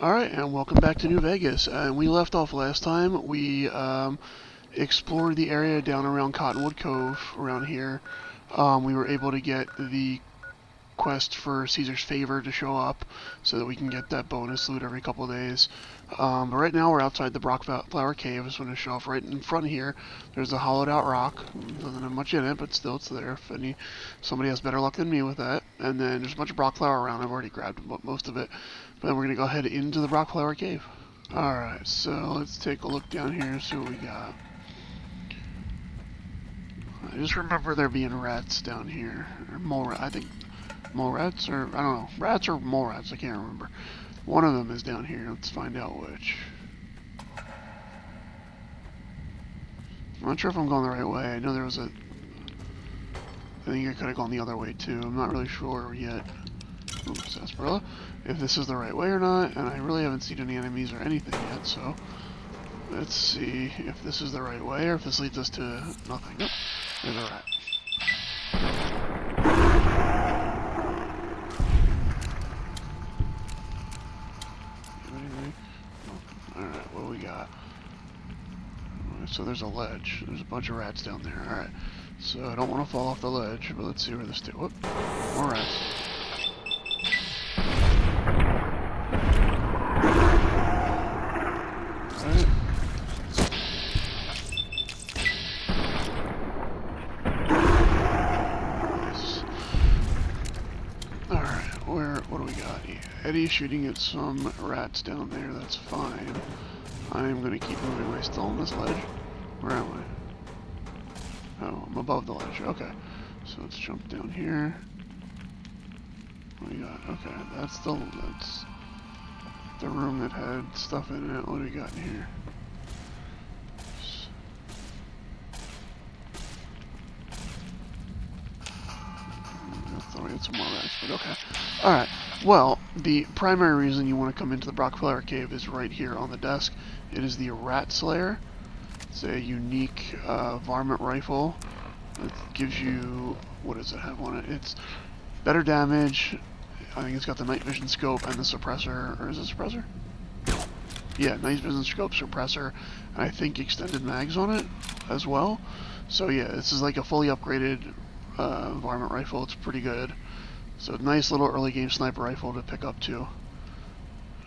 Alright, and welcome back to New Vegas. And we left off last time. We explored the area down around Cottonwood Cove, around here. We were able to get the quest for Caesar's Favor to show up, so that we can get that bonus loot every couple of days. But right now we're outside the Brockflower Cave. I just want to show off right in front here. There's a hollowed out rock. Doesn't have much in it, but still it's there if somebody has better luck than me with that. And then there's a bunch of Brockflower around. I've already grabbed most of it. But then we're going to go ahead into the Brockflower Cave. Alright, so let's take a look down here and see what we got. I just remember there being rats down here. Or mole, I think mole rats, or I don't know. Rats or mole rats, I can't remember. One of them is down here. Let's find out which. I'm not sure if I'm going the right way. I know there was a... I think I could have gone the other way too. I'm not really sure yet. Ooh, sarsaparilla. If this is the right way or not, and I really haven't seen any enemies or anything yet, so let's see if this is the right way or if this leads us to nothing. Nope, there's a rat. Alright, what do we got? So there's a ledge. There's a bunch of rats down there. Alright, so I don't want to fall off the ledge, but let's see where this takes. Whoop, more rats. What do we got here? Eddie's shooting at some rats down there, that's fine. I'm gonna keep moving. Am I still on this ledge? Where am I? Oh, I'm above the ledge. Okay. So let's jump down here. What do we got? Okay, that's the room that had stuff in it. What do we got in here? I thought we had some more rats, but okay. Alright, well, the primary reason you want to come into the Brockflower Cave is right here on the desk. It is the Rat Slayer. It's a unique varmint rifle. It gives you, what does it have on it? It's better damage. I think it's got the night vision scope and the suppressor, or is it suppressor? Yeah, night vision scope, suppressor, and I think extended mags on it as well. So yeah, this is like a fully upgraded varmint rifle. It's pretty good. So nice little early game sniper rifle to pick up too.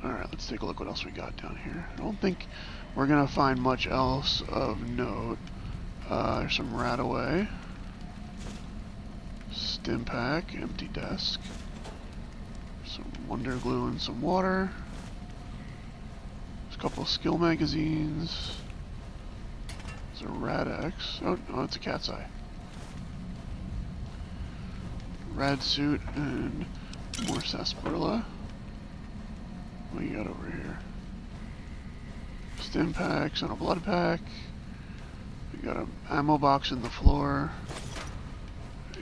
Alright, let's take a look what else we got down here. I don't think we're gonna find much else of note. There's some rat away. Stim pack, empty desk. Some wonder glue and some water. There's a couple of skill magazines. There's a rat X. Oh, no, it's a cat's eye. Rad suit and more sarsaparilla. What do you got over here? Stim packs and a blood pack. We got an ammo box in the floor.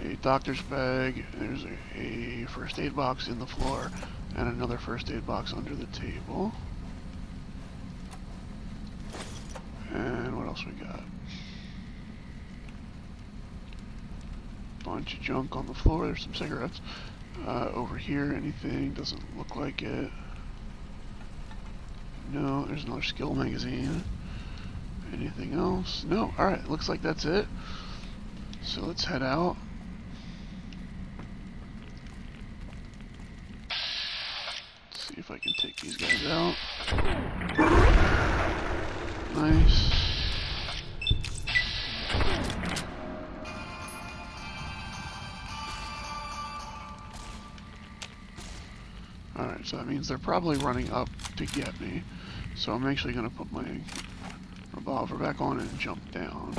A doctor's bag. There's a first aid box in the floor and another first aid box under the table. And what else we got? Bunch of junk on the floor. There's some cigarettes. Over here, anything? Doesn't look like it. No, there's another skill magazine. Anything else? No. Alright, looks like that's it. So let's head out. Let's see if I can take these guys out. Nice. Alright, so that means they're probably running up to get me. So I'm actually going to put my revolver back on and jump down.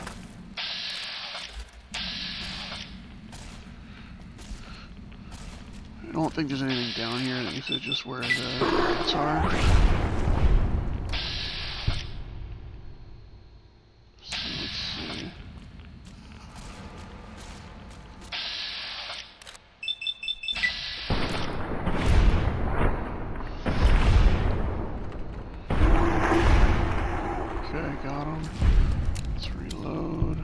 I don't think there's anything down here. I think it's just where the rats are. So let's see. Okay, got him. Let's reload.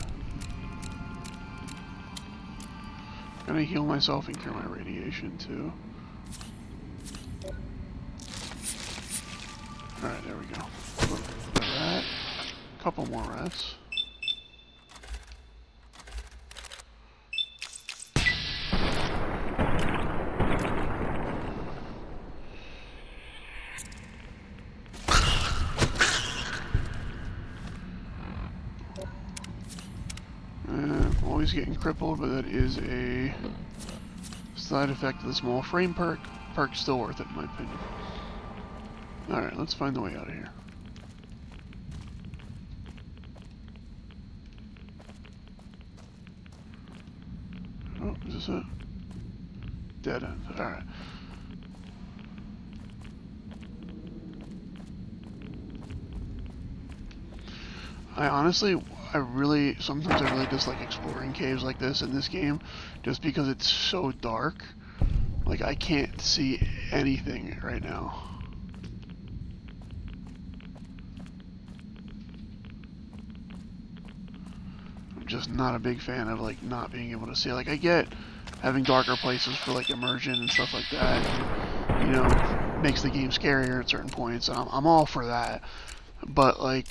I'm gonna heal myself and cure my radiation too. Alright, there we go. A rat. A couple more rats. Always getting crippled, but that is a side effect of the small frame perk. Perk's still worth it, in my opinion. Alright, let's find the way out of here. Oh, is this it? Dead end. Alright. Sometimes I really dislike exploring caves like this in this game, just because it's so dark. Like, I can't see anything right now. I'm just not a big fan of, like, not being able to see. Like, I get having darker places for, like, immersion and stuff like that, and, you know, makes the game scarier at certain points, and I'm all for that. But, like,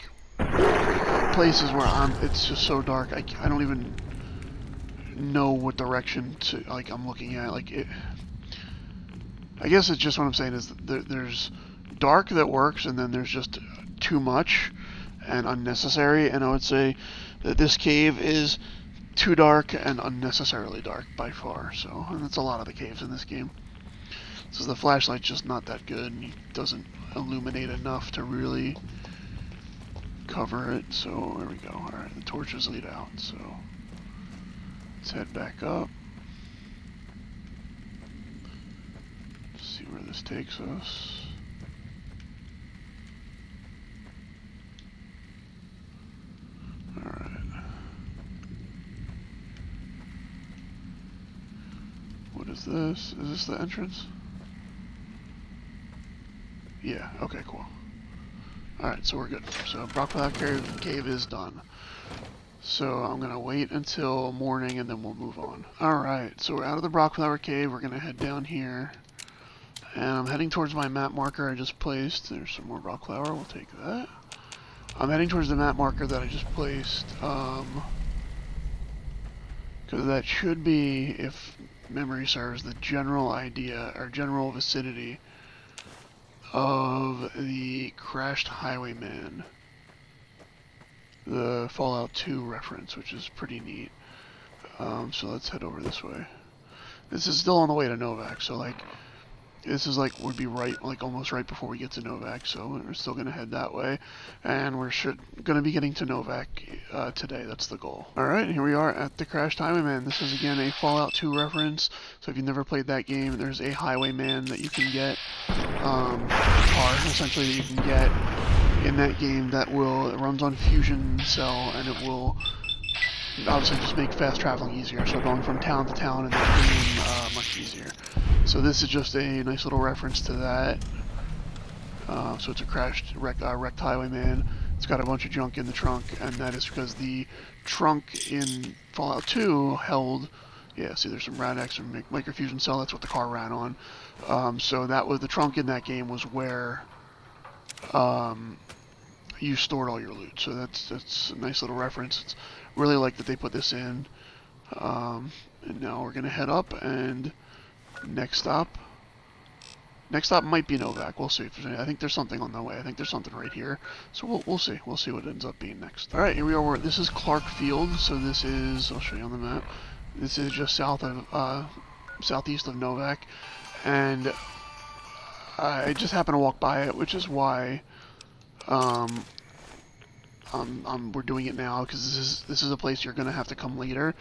places where it's just so dark, I don't even know what direction to, like, I'm looking at. Like, I guess it's just what I'm saying is there's dark that works, and then there's just too much and unnecessary, and I would say that this cave is too dark and unnecessarily dark by far. So, and that's a lot of the caves in this game. So the flashlight's just not that good, and it doesn't illuminate enough to really cover it. So there we go. Alright, the torches lead out, so let's head back up. See where this takes us. Alright. What is this? Is this the entrance? Yeah, okay, cool. Alright, so we're good. So Brockflower Cave is done. So I'm going to wait until morning and then we'll move on. Alright, so we're out of the Brockflower Cave. We're going to head down here. And I'm heading towards my map marker I just placed. There's some more Brockflower. We'll take that. I'm heading towards the map marker that I just placed. Because that should be, if memory serves, the general idea or general vicinity of the crashed highwayman, the Fallout 2 reference, which is pretty neat. So let's head over this way. This is still on the way to Novac, so like this is like would be right, like almost right before we get to Novac. So we're still gonna head that way, and we're gonna be getting to Novac today. That's the goal. All right, here we are at the crashed highwayman. This is again a Fallout 2 reference. So if you've never played that game, there's a highwayman that you can get, car essentially that you can get in that game that it runs on fusion cell, and it will obviously just make fast traveling easier. So going from town to town in that game much easier. So this is just a nice little reference to that. So it's a wrecked highwayman. It's got a bunch of junk in the trunk, and that is because the trunk in Fallout 2 held, yeah, see there's some Rad-X and microfusion cell, that's what the car ran on. So that was, the trunk in that game was where you stored all your loot. So that's a nice little reference. It's really like that they put this in. And now we're going to head up, and next stop might be Novac. We'll see if there's any. I think there's something on the way. I think there's something right here. So we'll see. We'll see what ends up being next. All right, here we are. This is Clark Field. So this is, I'll show you on the map. This is just southeast of Novac, and I just happened to walk by it, which is why we're doing it now, because this is a place you're gonna have to come later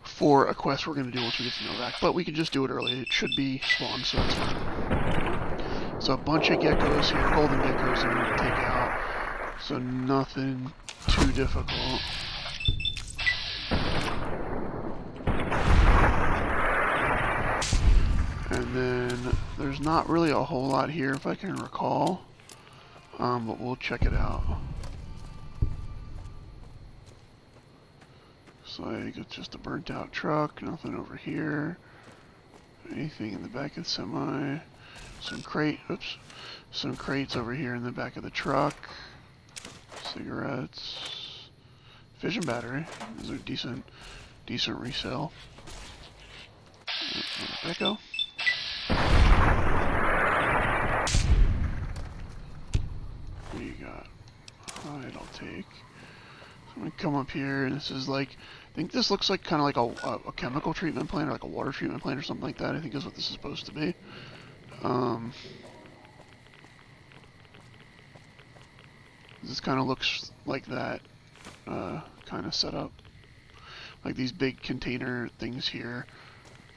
for a quest we're going to do once we get to Novac. But we can just do it early. It should be spawned, so that's fine. So a bunch of geckos here, golden geckos that we need to take out. So nothing too difficult. And then there's not really a whole lot here if I can recall. But we'll check it out. Like it's just a burnt out truck, nothing over here. Anything in the back of the semi? Some crates over here in the back of the truck. Cigarettes. Fission battery. These are decent resale. Echo. What do you got? Hide, I'll take. So I'm gonna come up here, and this is like, I think this looks like kind of like a chemical treatment plant or like a water treatment plant or something like that. I think is what this is supposed to be. This kind of looks like that kind of setup. Like these big container things here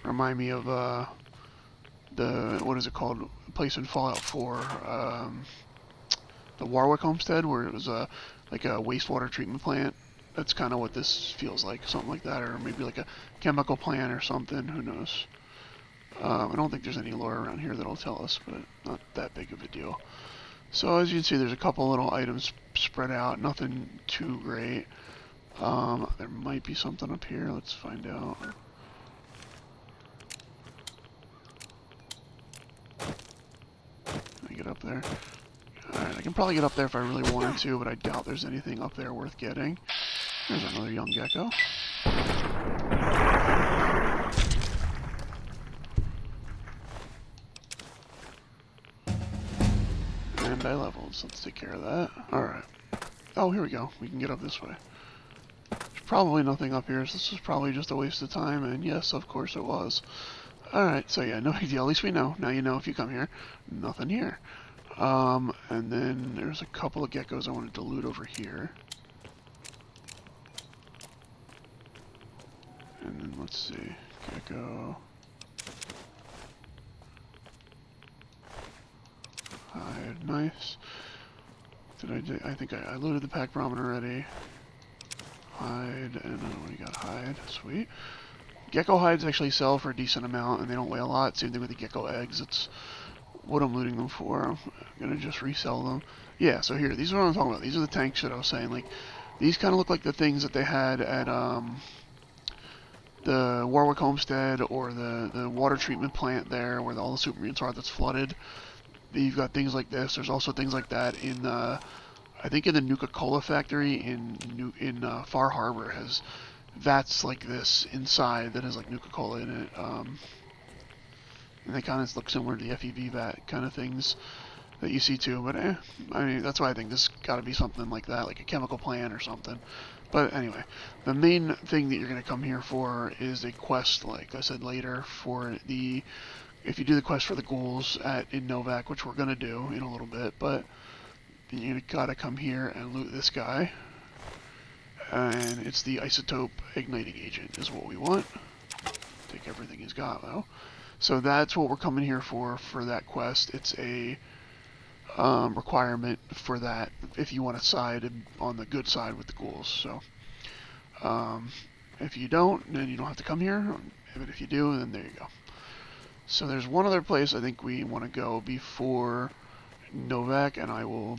remind me of the, what is it called, a place in Fallout 4, the Warwick Homestead, where it was like a wastewater treatment plant. That's kind of what this feels like, something like that, or maybe like a chemical plant or something, who knows. I don't think there's any lore around here that'll tell us, but not that big of a deal. So as you can see, there's a couple little items spread out, nothing too great. There might be something up here, let's find out. Can I get up there? Alright, I can probably get up there if I really wanted to, but I doubt there's anything up there worth getting. There's another young gecko. And I leveled, so let's take care of that. Alright. Oh, here we go. We can get up this way. There's probably nothing up here, so this was probably just a waste of time, and yes, of course it was. Alright, so yeah, no big deal. At least we know. Now you know if you come here. Nothing here. And then there's a couple of geckos I wanted to loot over here. And then let's see. Gecko. Hide. Nice. I think I looted the pack ramen already. Hide. And then we got hide. Sweet. Gecko hides actually sell for a decent amount, and they don't weigh a lot. Same thing with the gecko eggs. It's what I'm looting them for. I'm gonna just resell them. Yeah, so here, these are what I'm talking about. These are the tanks that I was saying. Like, these kind of look like the things that they had at the Warwick Homestead or the water treatment plant there, where all the super mutants are that's flooded. You've got things like this. There's also things like that in I think in the Nuka-Cola factory in Far Harbor has vats like this inside that has like Nuka-Cola in it. And they kind of look similar to the FEV vat kind of things that you see too. But I mean, that's why I think this got to be something like that, like a chemical plant or something. But anyway, the main thing that you're going to come here for is a quest, like I said later, for the, if you do the quest for the ghouls in Novac, which we're going to do in a little bit, but you got to come here and loot this guy. And it's the isotope igniting agent is what we want. Take everything he's got though. So that's what we're coming here for that quest. It's a requirement for that if you want to side on the good side with the ghouls. So if you don't, then you don't have to come here. But if you do, then there you go. So there's one other place I think we want to go before Novac, and I will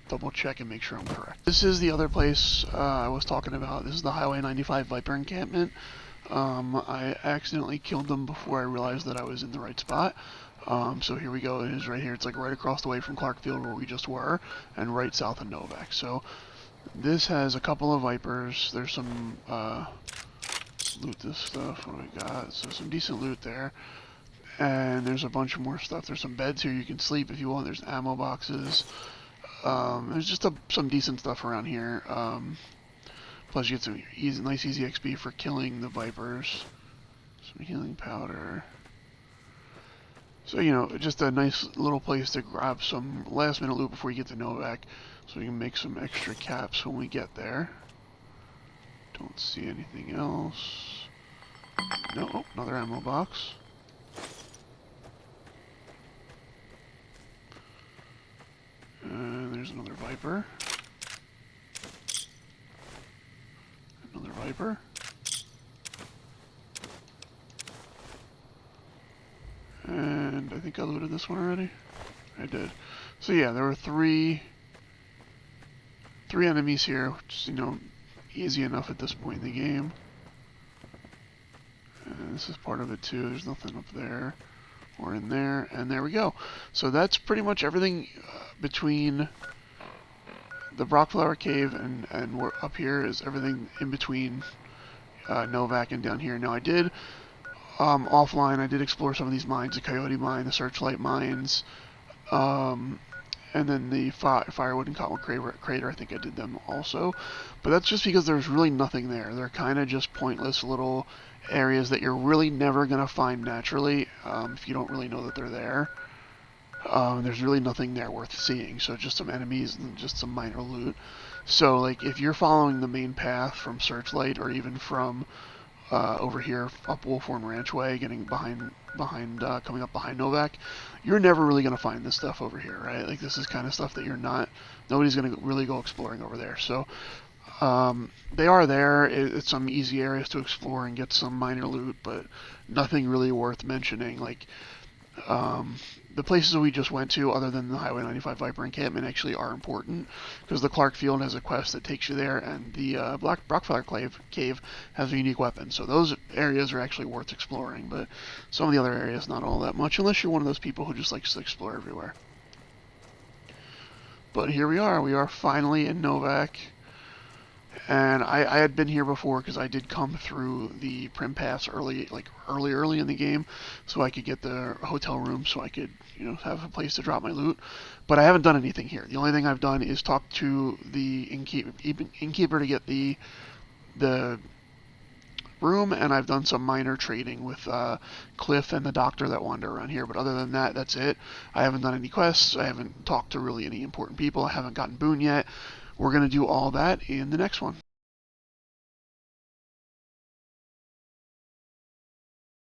double check and make sure I'm correct. This is the other place I was talking about. This is the Highway 95 Viper encampment. I accidentally killed them before I realized that I was in the right spot. So here we go. It is right here. It's like right across the way from Clarkfield where we just were, and right south of Novac. So this has a couple of Vipers. There's some loot this stuff. What do we got? So some decent loot there. And there's a bunch more stuff. There's some beds here you can sleep if you want. There's ammo boxes. There's just some decent stuff around here. Plus you get some nice easy XP for killing the Vipers. Some healing powder. So, you know, just a nice little place to grab some last minute loot before you get to Novac. So we can make some extra caps when we get there. Don't see anything else. No, oh, another ammo box. And there's another Viper. Another Viper. And I think I looted this one already. I did. So yeah, there were three enemies here, which is, you know, easy enough at this point in the game. And this is part of it too. There's nothing up there. We're in there, and there we go. So that's pretty much everything between the Brockflower Cave and we're up here is everything in between Novac and down here. Now I did, offline, I did explore some of these mines, the Coyote Mine, the Searchlight Mines, and then the Firewood and Cottonwood Crater, I think I did them also. But that's just because there's really nothing there. They're kind of just pointless little areas that you're really never going to find naturally if you don't really know that they're there. There's really nothing there worth seeing, so just some enemies and just some minor loot. So, like, if you're following the main path from Searchlight, or even from over here up Wolfhorn Ranch Way, getting coming up behind Novac, you're never really going to find this stuff over here, right? Like, this is kind of stuff that nobody's going to really go exploring over there. So, they are there. It's some easy areas to explore and get some minor loot, but nothing really worth mentioning. Like, the places we just went to, other than the Highway 95 Viper encampment, actually are important, because the Clark Field has a quest that takes you there, and the Brockflower Cave has a unique weapon. So those areas are actually worth exploring, but some of the other areas not all that much, unless you're one of those people who just likes to explore everywhere. But here we are. We are finally in Novac. And I had been here before because I did come through the Prim Pass early in the game, so I could get the hotel room, so I could, have a place to drop my loot. But I haven't done anything here. The only thing I've done is talk to the innkeeper to get the room, and I've done some minor trading with Cliff and the doctor that wander around here. But other than that, that's it. I haven't done any quests. I haven't talked to really any important people. I haven't gotten boon yet. We're going to do all that in the next one.